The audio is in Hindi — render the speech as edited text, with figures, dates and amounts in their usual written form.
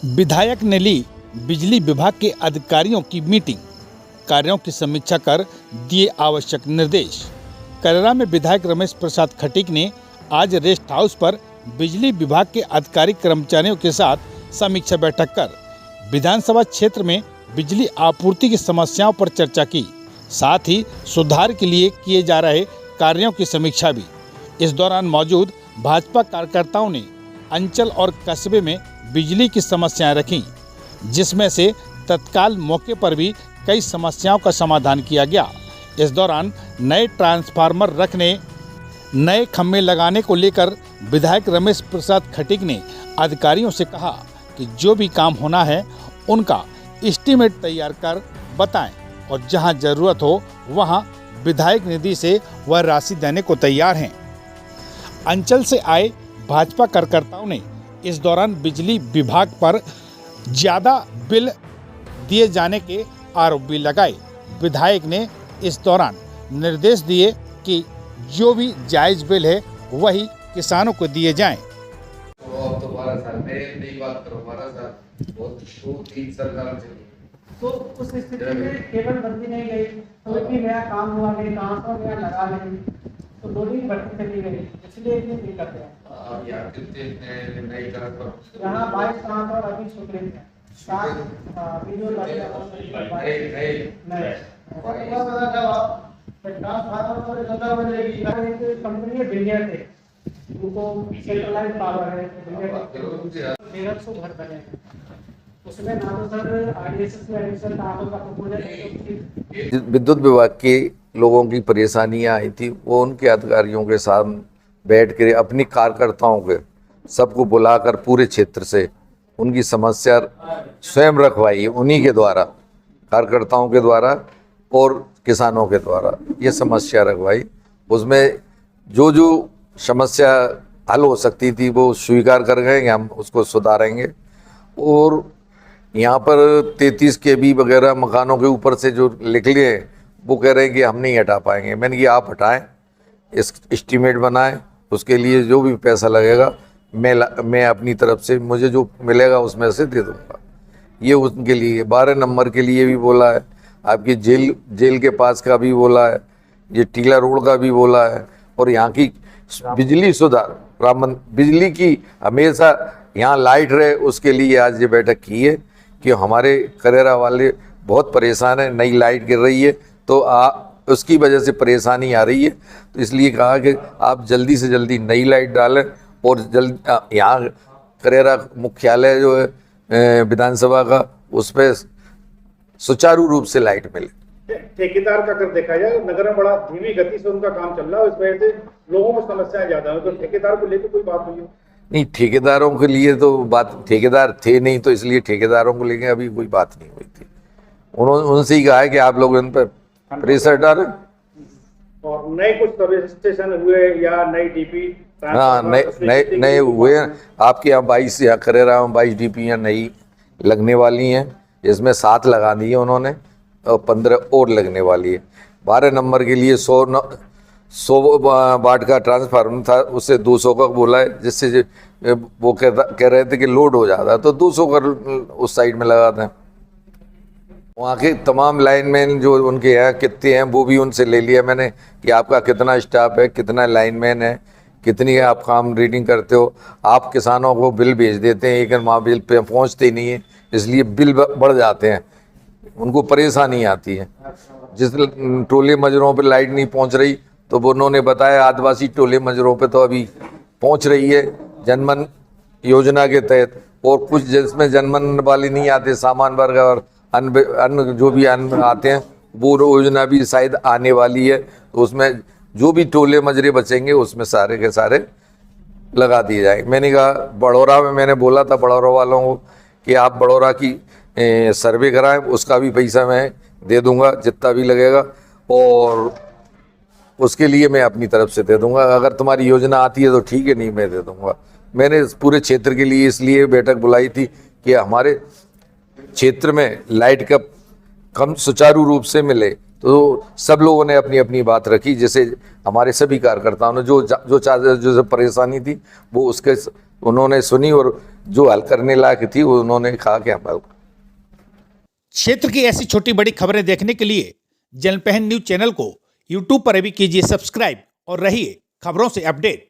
विधायक ने ली बिजली विभाग के अधिकारियों की मीटिंग, कार्यों की समीक्षा कर दिए आवश्यक निर्देश। करेरा में विधायक रमेश प्रसाद खटीक ने आज रेस्ट हाउस पर बिजली विभाग के अधिकारी कर्मचारियों के साथ समीक्षा बैठक कर विधानसभा क्षेत्र में बिजली आपूर्ति की समस्याओं पर चर्चा की, साथ ही सुधार के लिए किए जा रहे कार्यों की समीक्षा भी। इस दौरान मौजूद भाजपा कार्यकर्ताओं ने अंचल और कस्बे में बिजली की समस्याएं रखीं, जिसमें से तत्काल मौके पर भी कई समस्याओं का समाधान किया गया। इस दौरान नए ट्रांसफार्मर रखने, नए खंभे लगाने को लेकर विधायक रमेश प्रसाद खटीक ने अधिकारियों से कहा कि जो भी काम होना है उनका एस्टीमेट तैयार कर बताएं और जहां जरूरत हो वहां विधायक निधि से वह राशि देने को तैयार हैं। अंचल से आए भाजपा कार्यकर्ताओं ने इस दौरान बिजली विभाग पर ज़्यादा बिल दिए जाने के आरोप भी लगाए। विधायक ने इस दौरान निर्देश दिए कि जो भी जायज़ बिल है वही किसानों को दिए जाएं। अब तो 12 साल में नई बात करो, 12 साल बहुत 2-3 सरकार चली। तो उस स्थिति में केवल बंदी नहीं गई, कोई भी नया काम हुआ नहीं, ट्रांसफर नया लगा नहीं, तो लोडिंग बढ़ती चली गई, इसलिए इतनी दिक्कत है। अब यहाँ कितने नई ट्रांसफर, यहाँ 22 ट्रांसफर अभी स्वीकृत है, 7 अभी जो लगे कंपनी है बिलियर से, उनको सेंट्रलाइज पावर है, 150 घर बने हैं, उसमें ना तो सर आरडीएसएस में एडिशन ट्रांसफर का प्रपोजल है। विद्युत विभाग के लोगों की परेशानियां आई थी, वो उनके अधिकारियों के साथ बैठ कर अपनी कार्यकर्ताओं के सबको बुलाकर पूरे क्षेत्र से उनकी समस्या स्वयं रखवाई, उन्हीं के द्वारा, कार्यकर्ताओं के द्वारा और किसानों के द्वारा ये समस्या रखवाई। उसमें जो जो समस्या हल हो सकती थी वो स्वीकार कर गए कि हम उसको सुधारेंगे। और यहाँ पर 33 kV वगैरह मकानों के ऊपर से जो लिख लिए वो कह रहे हैं कि हम नहीं हटा पाएंगे। मैंने कि आप हटाएं, इस एस्टीमेट बनाएं, उसके लिए जो भी पैसा लगेगा मैं अपनी तरफ से मुझे जो मिलेगा उसमें से दे दूंगा। ये उनके लिए 12 नंबर के लिए भी बोला है, आपकी जेल के पास का भी बोला है, ये टीला रोड का भी बोला है, और यहाँ की बिजली सुधार, बिजली की हमेशा यहाँ लाइट रहे, उसके लिए आज ये बैठक की है कि हमारे करेरा वाले बहुत परेशान है, नई लाइट गिर रही है तो उसकी वजह से परेशानी आ रही है। तो इसलिए कहा कि आप जल्दी से जल्दी नई लाइट डालें और यहाँ करेरा मुख्यालय जो है विधानसभा का, उस पर सुचारू रूप से लाइट मिले। ठेकेदार का अगर देखा जाए नगर में बड़ा धीमी गति से उनका काम चल रहा है, इस वजह से लोगों को समस्याएं ज्यादा है। तो ठेकेदार को लेकर कोई बात नहीं है? नहीं, ठेकेदारों के लिए तो बात, ठेकेदार थे नहीं तो इसलिए ठेकेदारों को लेके अभी कोई बात नहीं हुई थी। उन्होंने उनसे ही कहा है कि आप लोग इन पर प्रेशर डालें। और नए कुछ सर्विस स्टेशन हुए या नई डीपी? हाँ, नए हुए हैं आपके यहाँ 22, यहाँ करेरा में 22 डीपी नई लगने वाली हैं, इसमें 7 लगा दी है उन्होंने और 15 और लगने वाली है। 12 नंबर के लिए 100 वाट का ट्रांसफार्मर था, उससे 200 का बोला है, जिससे वो कह रहे थे कि लोड हो जाता है तो 200 का उस साइड में लगाते हैं। वहाँ के तमाम लाइनमैन जो उनके यहाँ कितने हैं वो भी उनसे ले लिया मैंने कि आपका कितना स्टाफ है, कितना लाइनमैन है, कितनी आप काम रीडिंग करते हो। आप किसानों को बिल भेज देते हैं लेकिन वहाँ बिल पे पहुँचते ही नहीं है, इसलिए बिल बढ़ जाते हैं, उनको परेशानी आती है। जिस टोले मजरों पर लाइट नहीं पहुँच रही तो वो उन्होंने बताया आदिवासी टोले मजरों पे तो अभी पहुंच रही है जनमन योजना के तहत, और कुछ जिसमें जनमन वाले नहीं आते, सामान वर्ग और अन्य जो भी अन्य आते हैं वो योजना भी शायद आने वाली है। तो उसमें जो भी टोले मजरे बचेंगे उसमें सारे के सारे लगा दिए जाएंगे। मैंने कहा बड़ौरा में, मैंने बोला था बड़ौरा वालों को कि आप बड़ौरा की सर्वे कराएं, उसका भी पैसा मैं दे दूँगा जितना भी लगेगा, और उसके लिए मैं अपनी तरफ से दे दूंगा। अगर तुम्हारी योजना आती है तो ठीक है, नहीं मैं दे दूंगा। मैंने पूरे क्षेत्र के लिए इसलिए बैठक बुलाई थी कि हमारे क्षेत्र में लाइट का कम सुचारू रूप से मिले, तो सब लोगों ने अपनी अपनी बात रखी। जैसे हमारे सभी कार्यकर्ताओं ने जो परेशानी थी वो उसके उन्होंने सुनी और जो हल करने लायक थी वो उन्होंने कहा कि हम हल। क्षेत्र की ऐसी छोटी बड़ी खबरें देखने के लिए जनपहन न्यूज चैनल को यूट्यूब पर भी कीजिए सब्सक्राइब और रहिए खबरों से अपडेट।